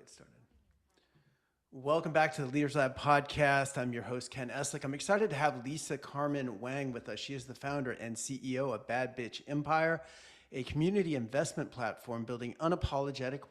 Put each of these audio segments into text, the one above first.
get started. Welcome back to the Leaders Lab podcast. I'm your host, Ken Eslick. I'm excited to have Lisa Carmen Wang with us. She is the founder and CEO of Bad Bitch Empire, a community investment platform building unapologetic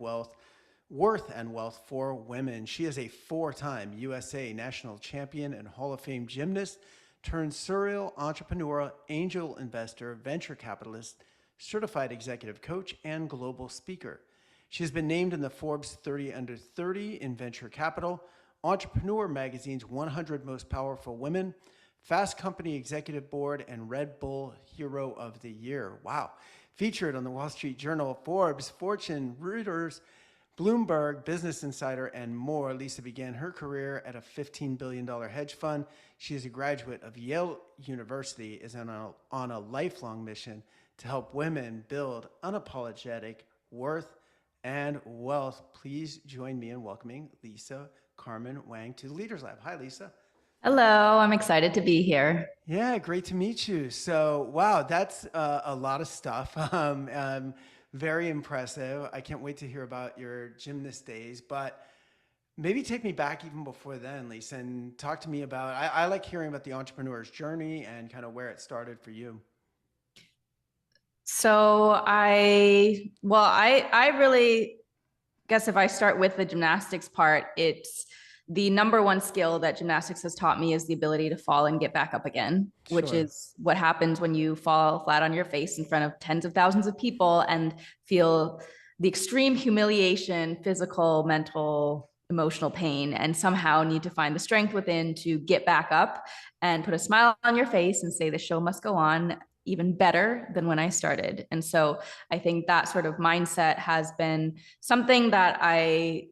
worth and wealth for women. She is a four-time USA national champion and Hall of Fame gymnast turned serial entrepreneur, angel investor, venture capitalist, certified executive coach, and global speaker. She has been named in the Forbes 30 Under 30 in Venture Capital, Entrepreneur Magazine's 100 Most Powerful Women, Fast Company Executive Board, and Red Bull Hero of the Year. Wow. Featured on the Wall Street Journal, Forbes, Fortune, Reuters, Bloomberg, Business Insider, and more. Lisa began her career at a $15 billion hedge fund. She is a graduate of Yale University, is on a lifelong mission to help women build unapologetic worth and wealth. Please join me in welcoming Lisa Carmen Wang to the Leaders Lab. Hi, Lisa. Hello, I'm excited to be here. Yeah, great to meet you. So, wow, that's a lot of stuff. Very impressive. I can't wait to hear about your gymnast days, but maybe take me back even before then, Lisa, and talk to me about, I like hearing about the entrepreneur's journey and kind of where it started for you. So I really guess if I start with the gymnastics part, it's the number one skill that gymnastics has taught me is the ability to fall and get back up again, which is what happens when you fall flat on your face in front of tens of thousands of people and feel the extreme humiliation, physical, mental, emotional pain, and somehow need to find the strength within to get back up and put a smile on your face and say the show must go on even better than when I started. And so I think that sort of mindset has been something that I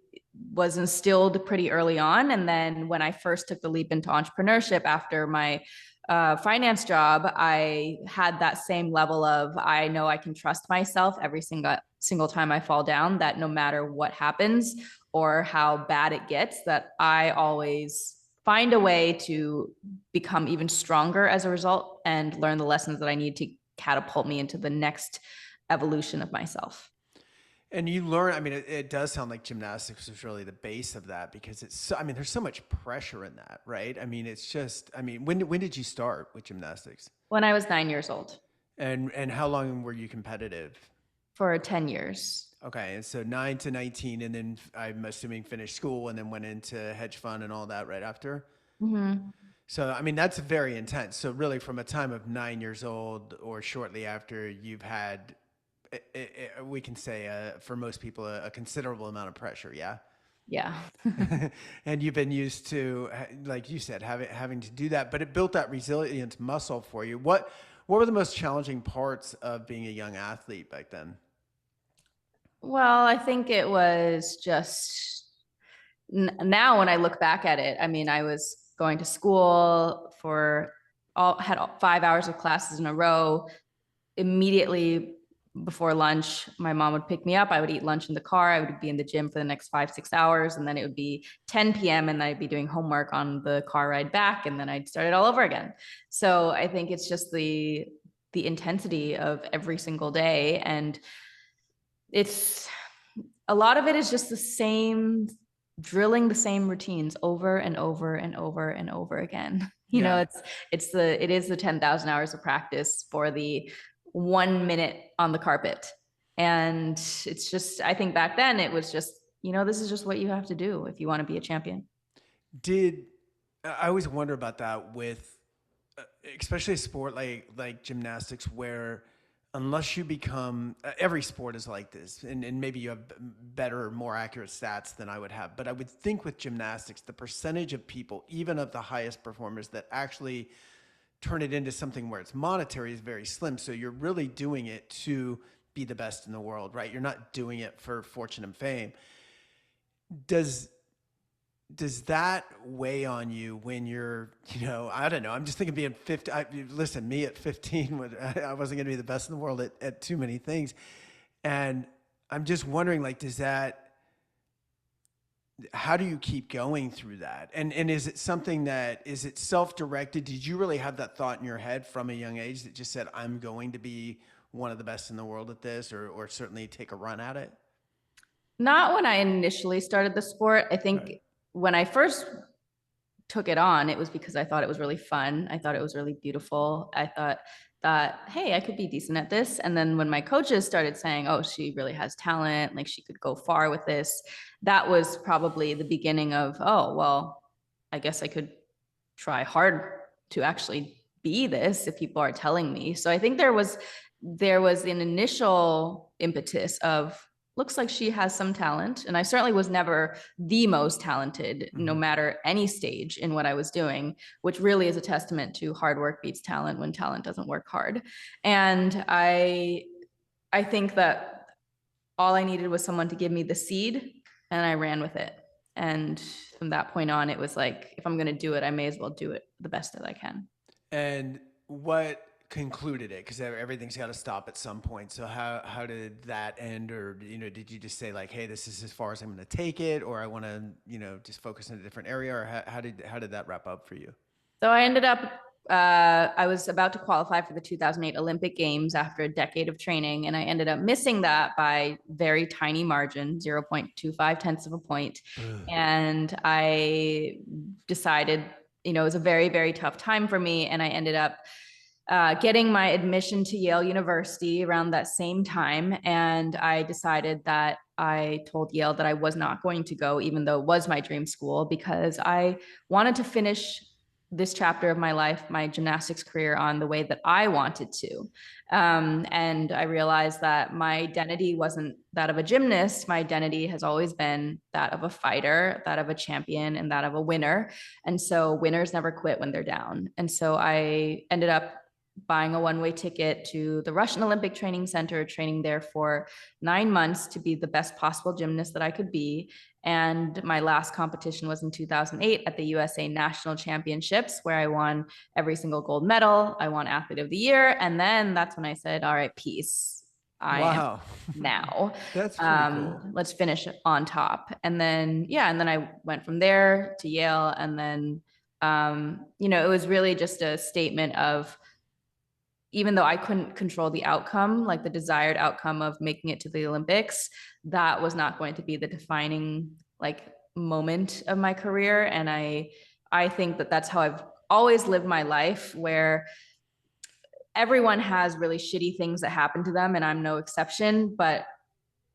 was instilled pretty early on. And then when I first took the leap into entrepreneurship after my finance job, I had that same level of, I know I can trust myself every single time I fall down, that no matter what happens or how bad it gets, that I always find a way to become even stronger as a result and learn the lessons that I need to catapult me into the next evolution of myself. And you learn, I mean, it does sound like gymnastics is really the base of that because it's so, I mean, there's so much pressure in that, right? I mean, it's just, I mean, when did you start with gymnastics? When I was 9 years old. And how long were you competitive? For 10 years. Okay, and so 9 to 19, and then I'm assuming finished school and then went into hedge fund and all that right after? Mm-hmm. So, I mean, that's very intense. So really from a time of 9 years old or shortly after, you've had, we can say for most people, a considerable amount of pressure, yeah? Yeah. And you've been used to, like you said, having to do that, but it built that resilience muscle for you. What were the most challenging parts of being a young athlete back then? Well, I think it was just now when I look back at it, I mean, I was going to school had 5 hours of classes in a row. Immediately before lunch, my mom would pick me up. I would eat lunch in the car. I would be in the gym for the next 5-6 hours. And then it would be 10 p.m. and I'd be doing homework on the car ride back. And then I'd start it all over again. So I think it's just the intensity of every single day. And it's a lot of it is just the same, drilling the same routines over and over and over and over again. You know, it is the 10,000 hours of practice for the 1 minute on the carpet. And it's just, I think back then it was just, this is just what you have to do if you want to be a champion. I always wonder about that with, especially a sport like gymnastics, where unless you become, every sport is like this, and maybe you have better, more accurate stats than I would have, but I would think with gymnastics, the percentage of people, even of the highest performers, that actually turn it into something where it's monetary is very slim. So you're really doing it to be the best in the world, right? You're not doing it for fortune and fame. Does that weigh on you when you're, I don't know, I'm just thinking being 50, listen, me at 15, I wasn't going to be the best in the world at too many things. And I'm just wondering, like, how do you keep going through that? And is it something is it self-directed? Did you really have that thought in your head from a young age that just said, I'm going to be one of the best in the world at this, or certainly take a run at it? Not when I initially started the sport. I think Right. when I first took it on, it was because I thought it was really fun. I thought it was really beautiful. I thought that, hey, I could be decent at this. And then when my coaches started saying, oh, she really has talent, like she could go far with this, that was probably the beginning of, oh, well, I guess I could try hard to actually be this if people are telling me. So I think there was an initial impetus of looks like she has some talent. And I certainly was never the most talented, no Mhm. matter any stage in what I was doing, which really is a testament to hard work beats talent when talent doesn't work hard. And I think that all I needed was someone to give me the seed and I ran with it. And from that point on, it was like, if I'm going to do it, I may as well do it the best that I can. And what concluded it? Because everything's got to stop at some point. So how did that end? Or did you just say like, hey, this is as far as I'm going to take it, or I want to just focus in a different area, or how did that wrap up for you? So I ended up, I was about to qualify for the 2008 Olympic Games after a decade of training, and I ended up missing that by very tiny margin, 0.25 tenths of a point. And I decided, it was a very, very tough time for me. And I ended up getting my admission to Yale University around that same time. And I decided that I told Yale that I was not going to go, even though it was my dream school, because I wanted to finish this chapter of my life, my gymnastics career, on the way that I wanted to. And I realized that my identity wasn't that of a gymnast. My identity has always been that of a fighter, that of a champion, and that of a winner. And so winners never quit when they're down. And so I ended up buying a one-way ticket to the Russian Olympic Training Center, training there for 9 months to be the best possible gymnast that I could be. And my last competition was in 2008 at the USA National Championships, where I won every single gold medal. I won Athlete of the Year. And then that's when I said, all right, peace. I am Wow. now. That's pretty cool. Let's finish on top. And then, yeah, and then I went from there to Yale. And then, it was really just a statement of, even though I couldn't control the outcome, like the desired outcome of making it to the Olympics, that was not going to be the defining like moment of my career. And I think that that's how I've always lived my life, where everyone has really shitty things that happen to them, and I'm no exception. But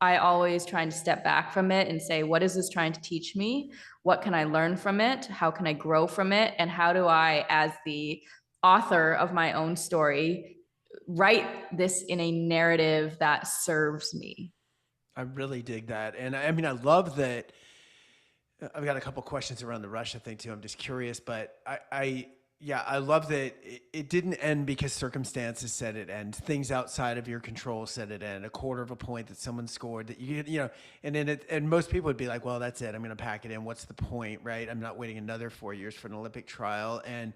I always trying to step back from it and say, what is this trying to teach me? What can I learn from it? How can I grow from it? And how do I, as the author of my own story, write this in a narrative that serves me? I really dig that. And I mean, I love that. I've got a couple questions around the Russia thing too. I'm just curious, but yeah, I love that it didn't end because circumstances said it end. Things outside of your control said it end. A quarter of a point that someone scored that and then and most people would be like, well, that's it. I'm going to pack it in. What's the point, right? I'm not waiting another 4 years for an Olympic trial. And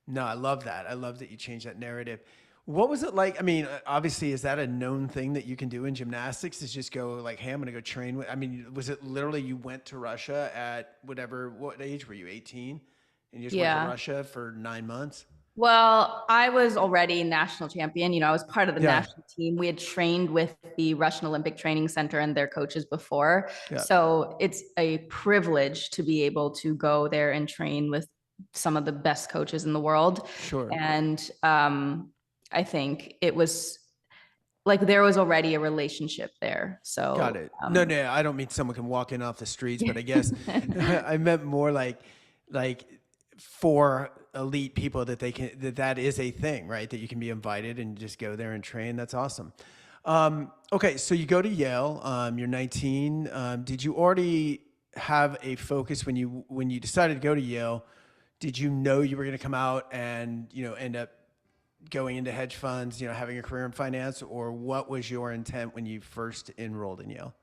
no, I love that. I love that you changed that narrative. What was it like? I mean, obviously, is that a known thing that you can do in gymnastics? Is just go like, hey, I'm going to go train with. I mean, was it literally you went to Russia at what age were you? 18, and you just went to Yeah. Russia for 9 months? Well, I was already national champion. I was part of the Yeah, national team. We had trained with the Russian Olympic Training Center and their coaches before. yeah, So it's a privilege to be able to go there and train with some of the best coaches in the world. sure. And I think it was like there was already a relationship there. Got So it. No, no, I don't mean someone can walk in off the streets, but I guess I meant more like for elite people that they can that is a thing, right? That you can be invited and just go there and train. That's awesome. Okay, so you go to Yale. You're 19. Did you already have a focus when you decided to go to Yale? Did you know you were going to come out and end up going into hedge funds, having a career in finance, or what was your intent when you first enrolled in Yale?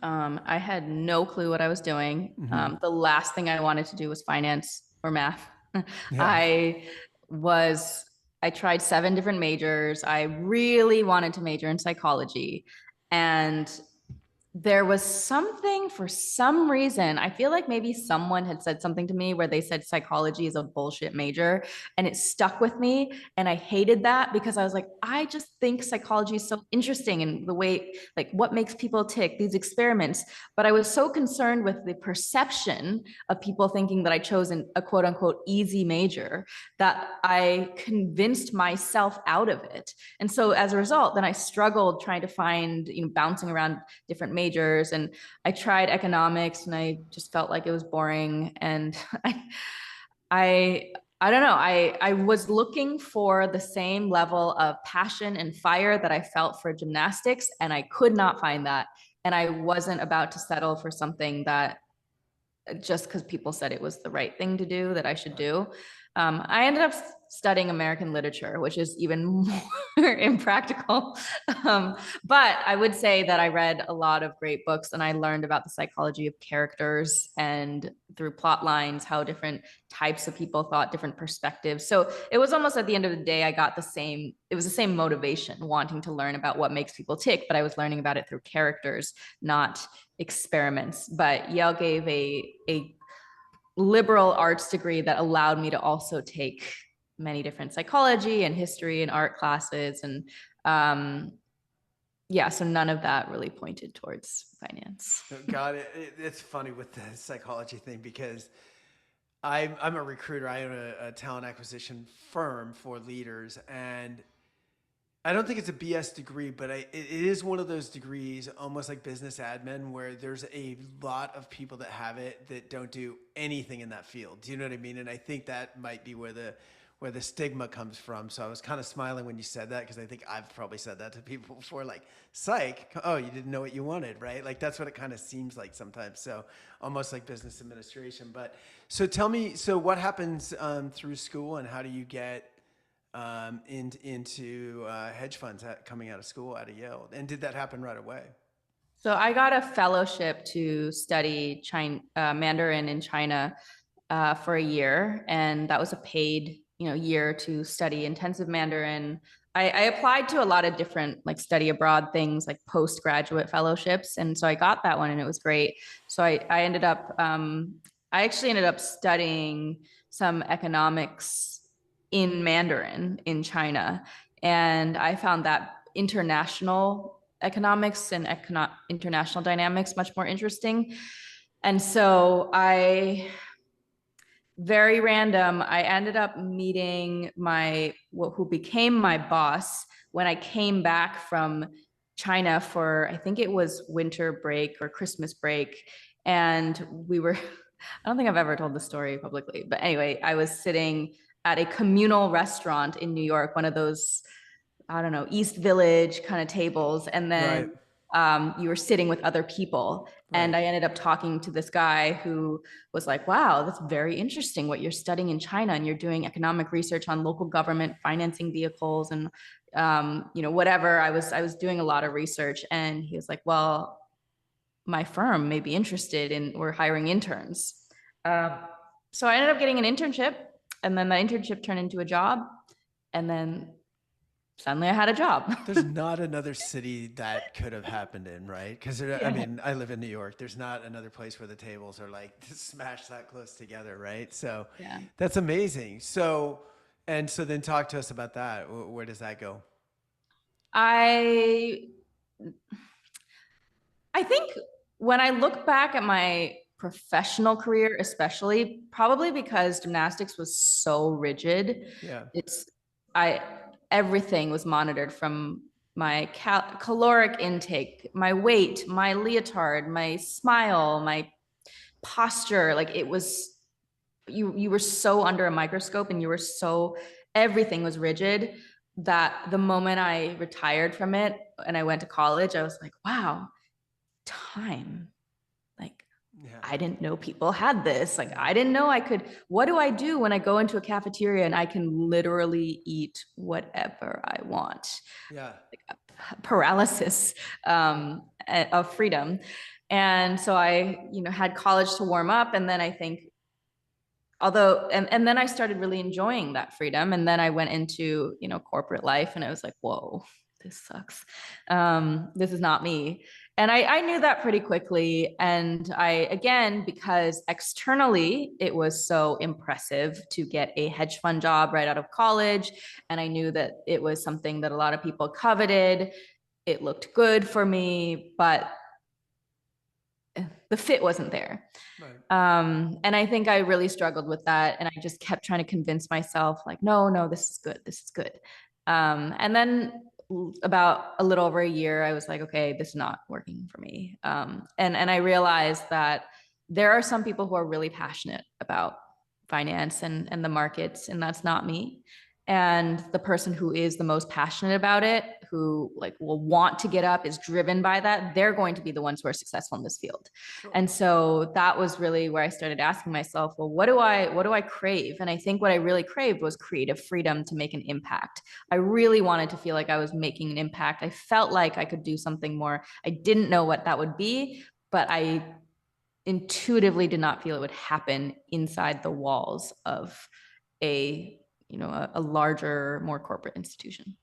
I had no clue what I was doing. Mm-hmm. The last thing I wanted to do was finance or math. Yeah. I was, I tried 7 different majors. I really wanted to major in psychology. And there was something, for some reason, I feel like maybe someone had said something to me where they said psychology is a bullshit major, and it stuck with me. And I hated that because I was like, I just think psychology is so interesting, and the way, like, what makes people tick, these experiments. But I was so concerned with the perception of people thinking that I chose a quote unquote easy major that I convinced myself out of it. And so as a result, then I struggled trying to find, bouncing around different majors, and I tried economics and I just felt like it was boring. And I I don't know. I was looking for the same level of passion and fire that I felt for gymnastics, and I could not find that. And I wasn't about to settle for something that just because people said it was the right thing to do, that I should do. I ended up studying American literature, which is even more impractical. But I would say that I read a lot of great books, and I learned about the psychology of characters and through plot lines, how different types of people thought, different perspectives. So it was almost at the end of the day, I got it was the same motivation, wanting to learn about what makes people tick, but I was learning about it through characters, not experiments. But Yale gave a liberal arts degree that allowed me to also take many different psychology and history and art classes. And yeah, so none of that really pointed towards finance. Got it. It's funny with the psychology thing because I'm a recruiter. I own a talent acquisition firm for leaders, and I don't think it's a BS degree, but it is one of those degrees, almost like business admin, where there's a lot of people that have it that don't do anything in that field. Do you know what I mean? And I think that might be where the stigma comes from. So I was kind of smiling when you said that because I think I've probably said that to people before, like, psych, oh, you didn't know what you wanted, right? Like that's what it kind of seems like sometimes. So almost like business administration. But so tell me, so what happens through school, and how do you get into hedge funds coming out of school, out of Yale? And did that happen right away? So I got a fellowship to study Mandarin in China for a year, and that was a paid, year to study intensive Mandarin. I applied to a lot of different like study abroad things, like postgraduate fellowships, and so I got that one, and it was great. So I actually ended up studying some economics in Mandarin in China, and I found that international economics and international dynamics much more interesting. And so very random, I ended up meeting who became my boss when I came back from China for, I think it was winter break or Christmas break. And I don't think I've ever told the story publicly, but anyway, I was sitting at a communal restaurant in New York, one of those, I don't know, East Village kind of tables. And Right, then you were sitting with other people. And right. I ended up talking to this guy who was like, wow, that's very interesting what you're studying in China. And you're doing economic research on local government financing vehicles and, whatever. I was doing a lot of research. And he was like, well, my firm may be interested in, we're hiring interns. Um, so I ended up getting an internship, and then the internship turned into a job. And then suddenly I had a job. There's not another city that could have happened in, right? Because I Yeah. mean, I live in New York. There's not another place where the tables are like smashed that close together, right? So Yeah. that's amazing. So, and so then talk to us about that. Where does that go? I I think when I look back at my professional career, especially, probably because gymnastics was so rigid, Yeah, it's I everything was monitored, from my caloric intake, my weight, my leotard, my smile, my posture. Like it was, you were so under a microscope, and everything was rigid, that the moment I retired from it and I went to college, I was like, wow, time. Like, yeah, I didn't know people had this. Like, I didn't know what do I do when I go into a cafeteria and I can literally eat whatever I want? yeah. Paralysis of freedom. And so I, had college to warm up. And then I think, and then I started really enjoying that freedom. And then I went into, corporate life, and I was like, whoa, this sucks. This is not me. And I knew that pretty quickly. And again, because externally it was so impressive to get a hedge fund job right out of college. And I knew that it was something that a lot of people coveted. It looked good for me, but the fit wasn't there. Right. And I think I really struggled with that. And I just kept trying to convince myself, like, no, this is good. This is good. And then about a little over a year, I was like, okay, this is not working for me. And I realized that there are some people who are really passionate about finance and the markets, and that's not me. And the person who is the most passionate about it, who like will want to get up, is driven by that, they're going to be the ones who are successful in this field. Sure. And so that was really where I started asking myself, well, what do I crave? And I think what I really craved was creative freedom to make an impact. I really wanted to feel like I was making an impact. I felt like I could do something more. I didn't know what that would be, but I intuitively did not feel it would happen inside the walls of a a larger, more corporate institution.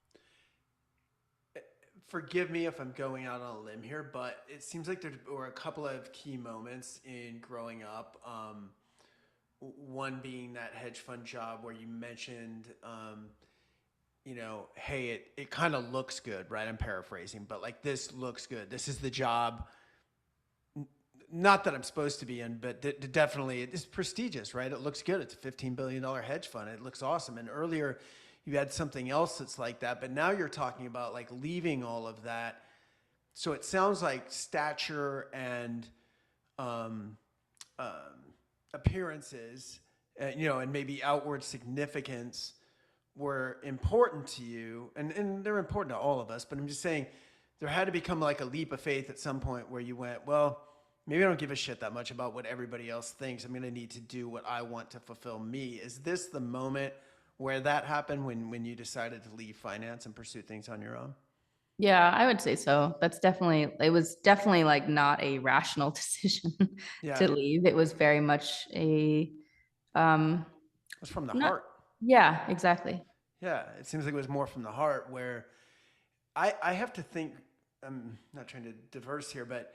Forgive me if I'm going out on a limb here, but it seems like there were a couple of key moments in growing up. One being that hedge fund job where you mentioned, hey, it kind of looks good, right? I'm paraphrasing, but like this looks good. This is the job. Not that I'm supposed to be in, but definitely it is prestigious, right? It looks good. It's a $15 billion hedge fund. It looks awesome. And earlier you had something else that's like that, but now you're talking about like leaving all of that. So it sounds like stature and um, um, appearances, and maybe outward significance were important to you, and they're important to all of us. But I'm just saying, there had to become like a leap of faith at some point where you went, well, maybe I don't give a shit that much about what everybody else thinks. I'm going to need to do what I want to fulfill me. Is this the moment where that happened when you decided to leave finance and pursue things on your own? Yeah, I would say so. It was definitely like not a rational decision Yeah, to it leave. It was very much um, was from the not, heart. yeah, exactly. Yeah, it seems like it was more from the heart where I have to think, I'm not trying to diverse here, but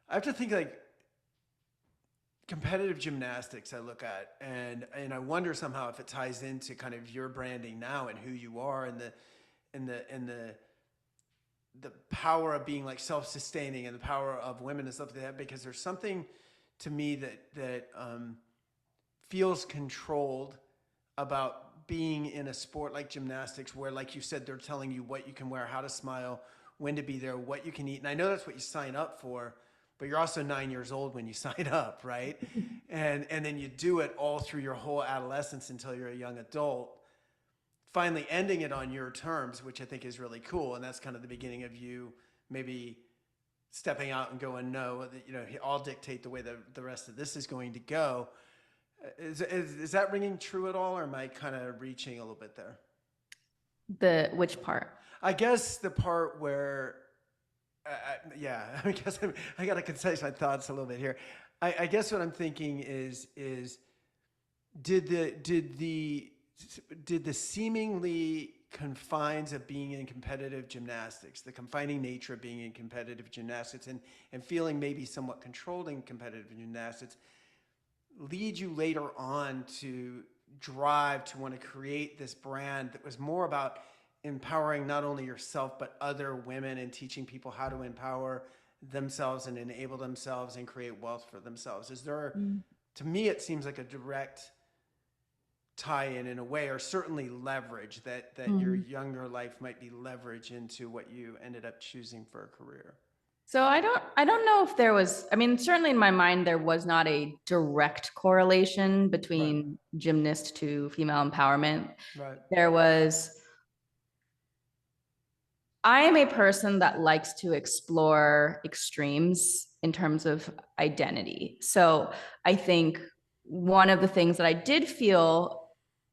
I have to think like competitive gymnastics I look at and I wonder somehow if it ties into kind of your branding now and who you are and the power of being like self-sustaining and the power of women and stuff like that, because there's something to me that feels controlled about being in a sport like gymnastics where, like you said, they're telling you what you can wear, how to smile, when to be there, what you can eat. And I know that's what you sign up for, but you're also 9 years old when you sign up, right? And then you do it all through your whole adolescence until you're a young adult, finally ending it on your terms, which I think is really cool. And that's kind of the beginning of you maybe stepping out and going, no, I'll dictate the way the rest of this is going to go. Is that ringing true at all, or am I kind of reaching a little bit there? Which part? I guess the part where, yeah, I guess I got to concise my thoughts a little bit here. I guess what I'm thinking is did the seemingly confines of being in competitive gymnastics, the confining nature of being in competitive gymnastics, and feeling maybe somewhat controlled in competitive gymnastics, lead you later on to drive to want to create this brand that was more about empowering not only yourself but other women and teaching people how to empower themselves and enable themselves and create wealth for themselves? Is there, to me, it seems like a direct tie-in in a way, or certainly leverage that your younger life might be leverage into what you ended up choosing for a career? So I don't know if there was, I mean, certainly in my mind, there was not a direct correlation Right. between gymnast to female empowerment. Right. There was, I am a person that likes to explore extremes in terms of identity. So I think one of the things that I did feel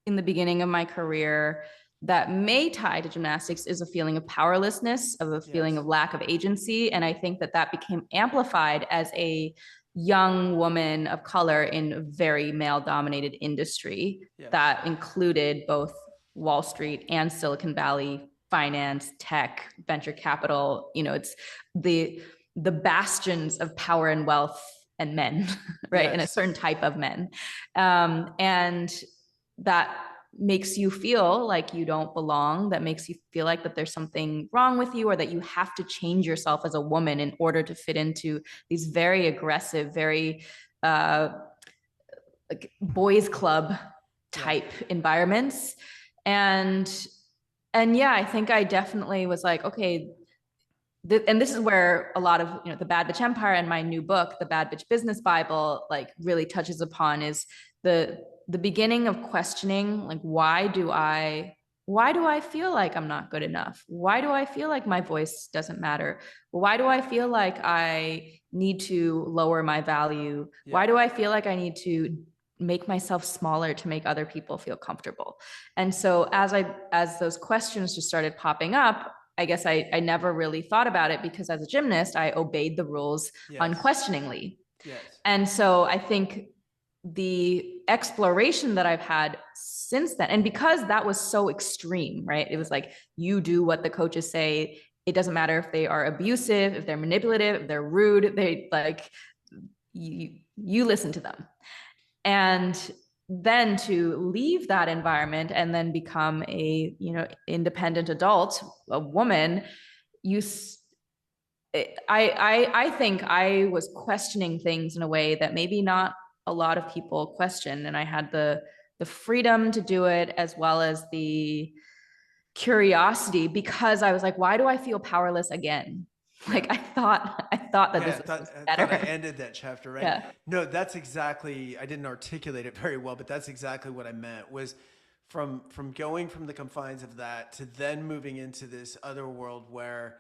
in the beginning of my career that may tie to gymnastics is a feeling of powerlessness, of a feeling Yes. of lack of agency. And I think that became amplified as a young woman of color in a very male dominated industry Yes. that included both Wall Street and Silicon Valley finance, tech, venture capital. It's the the bastions of power and wealth and men, right? And a certain type of men. And that makes you feel like you don't belong, that makes you feel like that there's something wrong with you, or that you have to change yourself as a woman in order to fit into these very aggressive, very like boys club type environments. And yeah, I think I definitely was like, okay, and this is where a lot of, you know, the Bad Bitch Empire and my new book, the Bad Bitch Business Bible, like really touches upon, is the beginning of questioning, like, why do I feel like I'm not good enough? Why do I feel like my voice doesn't matter? Why do I feel like I need to lower my value? Why do I feel like I need to make myself smaller to make other people feel comfortable? And so as those questions just started popping up, I guess I never really thought about it, because as a gymnast, I obeyed the rules unquestioningly. And so I think the exploration that I've had since then, and because that was so extreme, right? It was like, you do what the coaches say. It doesn't matter if they are abusive, if they're manipulative, if they're rude, they like, you listen to them. And then to leave that environment and then become a, you know, independent adult, a woman, I think I was questioning things in a way that maybe not a lot of people question. And I had the freedom to do it, as well as the curiosity, because I was like, why do I feel powerless again? Like I thought that this was better. I thought I ended that chapter, right? Yeah. No, that's exactly, I didn't articulate it very well, but that's exactly what I meant, was from going from the confines of that to then moving into this other world where,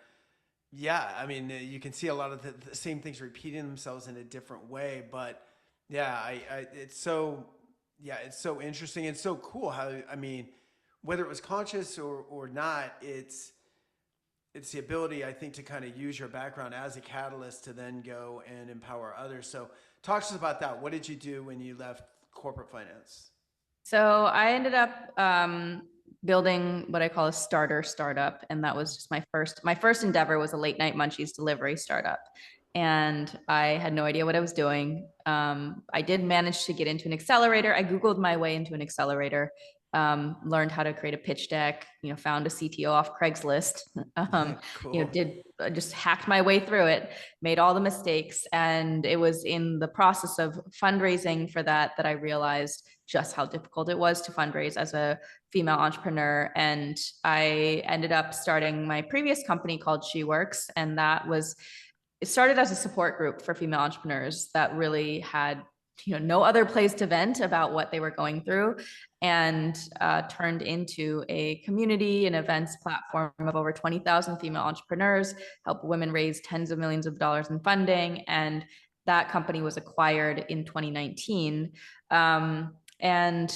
yeah, I mean, you can see a lot of the same things repeating themselves in a different way, but yeah, it's so, yeah, it's so interesting and so cool how, I mean, whether it was conscious or not, it's the ability, I think, to kind of use your background as a catalyst to then go and empower others. So talk to us about that. What did you do when you left corporate finance? So I ended up building what I call a starter startup. And that was just my first endeavor was a late night munchies delivery startup. And I had no idea what I was doing. I did manage to get into an accelerator. I Googled my way into an accelerator, learned how to create a pitch deck, you know, found a CTO off Craigslist, Cool. you know, just hacked my way through it, made all the mistakes. And it was in the process of fundraising for that I realized just how difficult it was to fundraise as a female entrepreneur. And I ended up starting my previous company called SheWorks. And it started as a support group for female entrepreneurs that really had, you know, no other place to vent about what they were going through, and turned into a community and events platform of over 20,000 female entrepreneurs, help women raise tens of millions of dollars in funding. And that company was acquired in 2019. And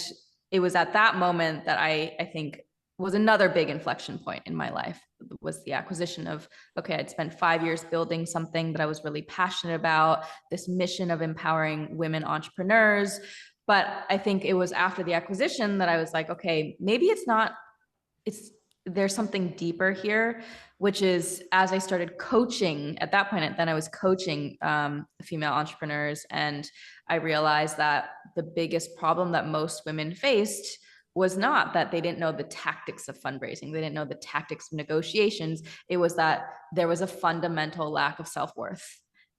it was at that moment that I think was another big inflection point in my life, was the acquisition of, okay, I'd spent 5 years building something that I was really passionate about, this mission of empowering women entrepreneurs. But I think it was after the acquisition that I was like, okay, maybe there's something deeper here, which is, as I started coaching at that point, then I was coaching female entrepreneurs. And I realized that the biggest problem that most women faced was not that they didn't know the tactics of fundraising. They didn't know the tactics of negotiations. It was that there was a fundamental lack of self-worth.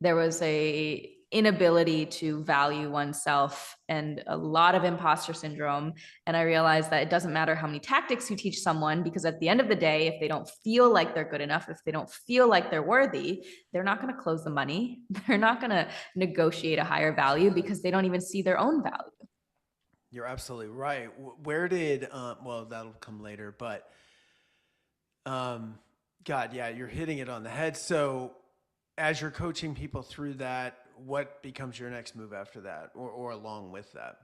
There was a inability to value oneself and a lot of imposter syndrome. And I realized that it doesn't matter how many tactics you teach someone, because at the end of the day, if they don't feel like they're good enough, if they don't feel like they're worthy, they're not going to close the money. They're not going to negotiate a higher value, because they don't even see their own value. You're absolutely right. Where did, well, that'll come later, but God, yeah, you're hitting it on the head. So as you're coaching people through that, what becomes your next move after that, or along with that?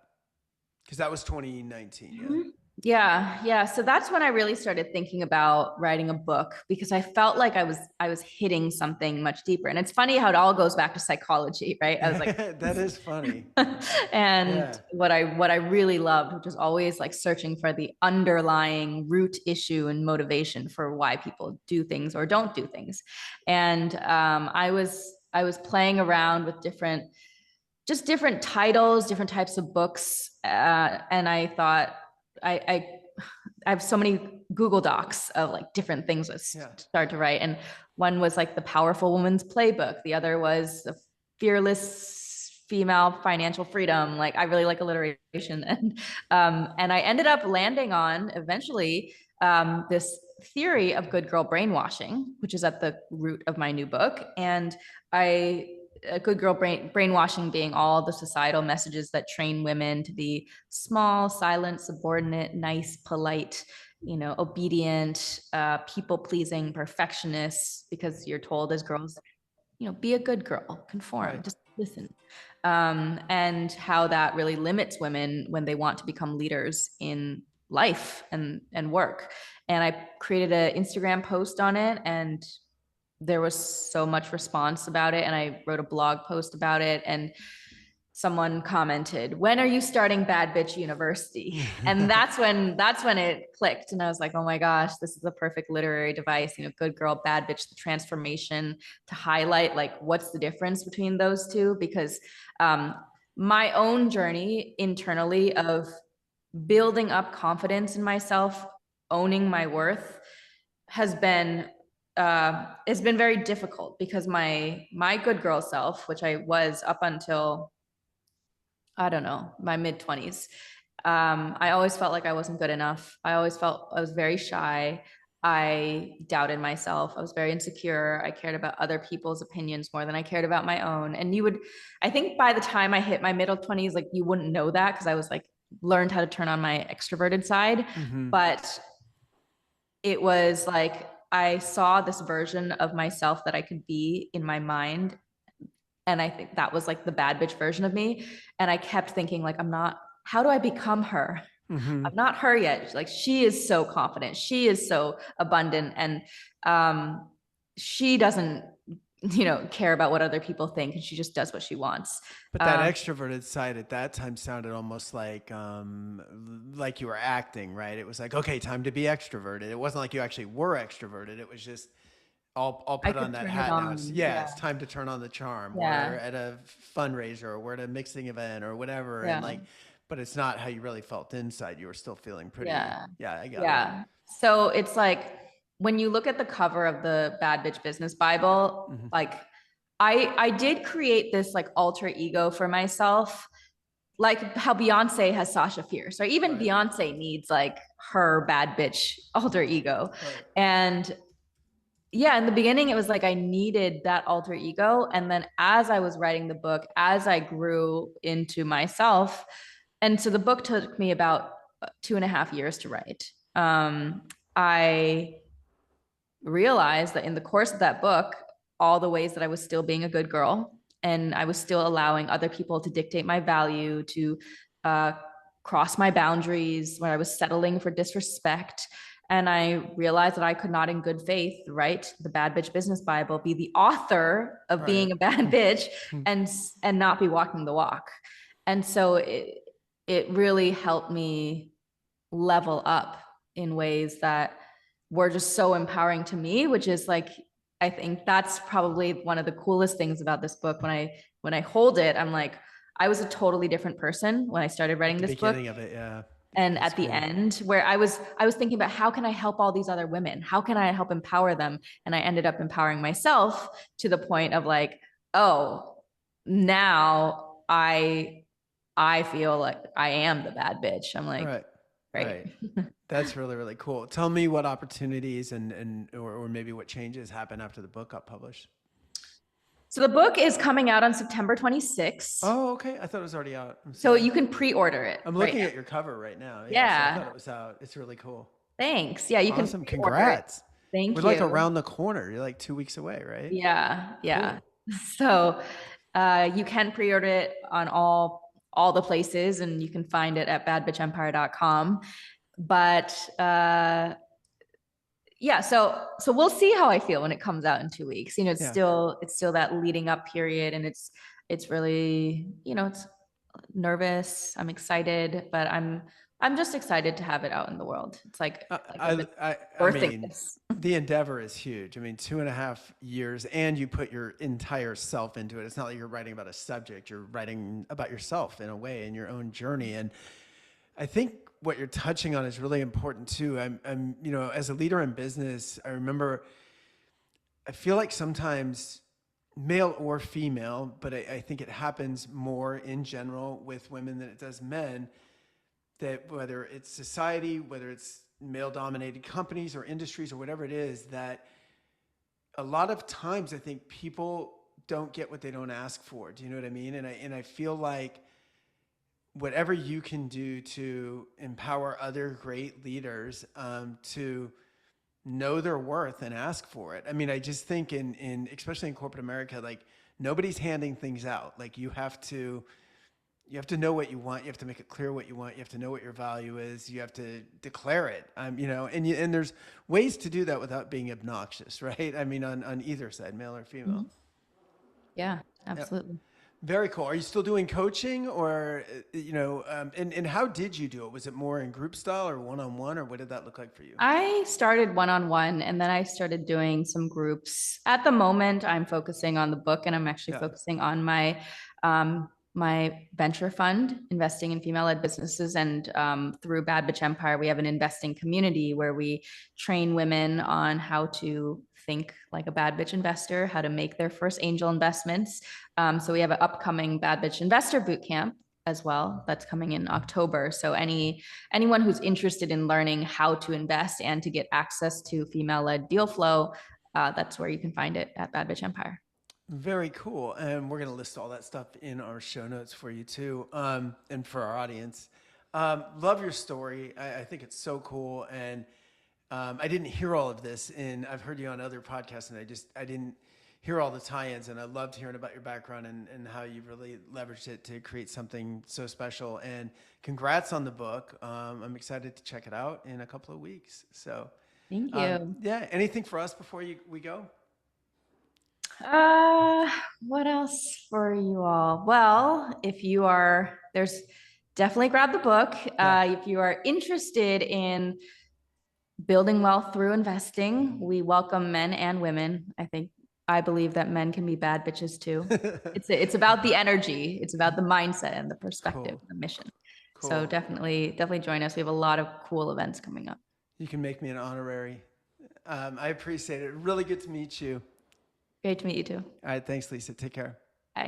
Because that was 2019. Yeah. Yeah, yeah. So that's when I really started thinking about writing a book because I felt like I was hitting something much deeper. And it's funny how it all goes back to psychology, right? I was like, That is funny. and Yeah. what I really loved, which was always like searching for the underlying root issue and motivation for why people do things or don't do things. And I was playing around with different titles, different types of books, and I thought I I have so many Google Docs of like different things to Yeah. start to write, and one was like the Powerful Woman's Playbook, the other was the Fearless Female Financial Freedom. Like I really like alliteration, and I ended up landing on eventually this theory of good girl brainwashing, which is at the root of my new book, and I a good girl brainwashing being all the societal messages that train women to be small, silent, subordinate, nice, polite, obedient, people pleasing, perfectionists, because you're told as girls, be a good girl, conform, Right. just listen. And how that really limits women when they want to become leaders in life and work. And I created an Instagram post on it, and there was so much response about it, and I wrote a blog post about it, and someone commented, "When are you starting Bad Bitch University?" And that's when it clicked, and I was like, "Oh my gosh, this is a perfect literary device, good girl, bad bitch, the transformation, to highlight like what's the difference between those two." Because um my own journey internally of building up confidence in myself, owning my worth, has been very difficult because my good girl self, which I was up until, I don't know, my mid 20s, I always felt like I wasn't good enough. I always felt I was very shy. I doubted myself. I was very insecure. I cared about other people's opinions more than I cared about my own. And I think by the time I hit my middle 20s, like you wouldn't know that because I was like learned how to turn on my extroverted side. Hmm. But it was like I saw this version of myself that I could be in my mind. And I think that was like the bad bitch version of me. And I kept thinking, like, how do I become her? Hmm. I'm not her yet. Like, she is so confident. She is so abundant. And she doesn't, care about what other people think. And she just does what she wants. But that extroverted side at that time sounded almost like you were acting, right? It was like, okay, time to be extroverted. It wasn't like you actually were extroverted. It was just, I'll I put on could that turn it hat now. on. Yeah. It's time to turn on the charm. We're Yeah. at a fundraiser, or we're at a mixing event or whatever. And Yeah. like, but it's not how you really felt inside. You were still feeling pretty, Yeah. yeah, I got it. Yeah. So it's like when you look at the cover of the Bad Bitch Business Bible, Hmm. like I did create this like alter ego for myself, like how Beyonce has Sasha Fierce, or even Right, Beyonce needs like her bad bitch alter ego. right, And yeah, in the beginning, it was like I needed that alter ego. And then as I was writing the book, as I grew into myself, and so the book took me about 2.5 years to write. I realized that in the course of that book, all the ways that I was still being a good girl and I was still allowing other people to dictate my value, to uh, cross my boundaries, where I was settling for disrespect. And I realized that I could not, in good faith, write the Bad Bitch Business Bible, be the author of right. being a bad bitch, and not be walking the walk. And so it really helped me level up in ways that were just so empowering to me, which is like, I think that's probably one of the coolest things about this book. When I hold it, I'm like, I was a totally different person when I started At writing the this book. beginning of it, yeah. And That's at the cool. end, where I was thinking about how can I help all these other women? How can I help empower them? And I ended up empowering myself to the point of like, oh, now I feel like I am the bad bitch. I'm like, Right, great. right. That's really, really cool. Tell me what opportunities or maybe what changes happened after the book got published. So the book is coming out on September 26th. Oh, okay. I thought it was already out. I'm So sorry. you can pre-order it I'm right looking now. at your cover right now. Yeah, so I thought Yeah. it was out. It's really cool. Thanks. Yeah, you can Awesome. pre-order it. Congrats. We're Thank like you. around the corner. You're like 2 weeks away, right? Yeah. Yeah. Cool. So you can pre-order it on all the places, and you can find it at badbitchempire.com. But yeah, so we'll see how I feel when it comes out in 2 weeks. It's Yeah. still that leading up period, and it's really, it's nervous. I'm excited, but I'm just excited to have it out in the world. It's like I've been I birthing mean, this. the endeavor is huge. I mean, 2.5 years, and you put your entire self into it. It's not like you're writing about a subject; you're writing about yourself in a way, in your own journey. And I think what you're touching on is really important too. As a leader in business, I remember, I feel like sometimes, male or female, but I think it happens more in general with women than it does men, that whether it's society, whether it's male dominated companies or industries or whatever it is, that a lot of times I think people don't get what they don't ask for. Do you know what I mean? And I feel like whatever you can do to empower other great leaders, to know their worth and ask for it. I mean, I just think in especially in corporate America, like nobody's handing things out. Like you have to know what you want. You have to make it clear what you want. You have to know what your value is. You have to declare it. And there's ways to do that without being obnoxious, right? I mean, on either side, male or female. Mhm. Yeah, Yep. absolutely. Very cool. Are you still doing coaching, or and how did you do it? Was it more in group style or one-on-one, or what did that look like for you? I started one-on-one, and then I started doing some groups. At the moment, I'm focusing on the book, and I'm actually Yeah. focusing on my venture fund, investing in female-led businesses. And through Bad Bitch Empire, we have an investing community where we train women on how to think like a bad bitch investor, how to make their first angel investments. So we have an upcoming Bad Bitch Investor Bootcamp as well that's coming in October. So anyone who's interested in learning how to invest and to get access to female-led deal flow, that's where you can find it at Bad Bitch Empire. Very cool. And we're going to list all that stuff in our show notes for you too, and for our audience. Love your story. I think it's so cool. And I didn't hear all of this, and I've heard you on other podcasts, and I didn't hear all the tie-ins, and I loved hearing about your background and how you really leveraged it to create something so special. And congrats on the book. I'm excited to check it out in a couple of weeks. So, Thank you. yeah, anything for us before we go? Uh, what else for you all? Well, there's definitely grab the book. Yeah. If you are interested in building wealth through investing, we welcome men and women. I believe that men can be bad bitches too. It's about the energy. It's about the mindset and the perspective, Cool. the mission. So Cool. definitely join us. We have a lot of cool events coming up. You can make me an honorary. I appreciate it. Really good to meet you. Great to meet you too. All right. Thanks, Lisa. Take care.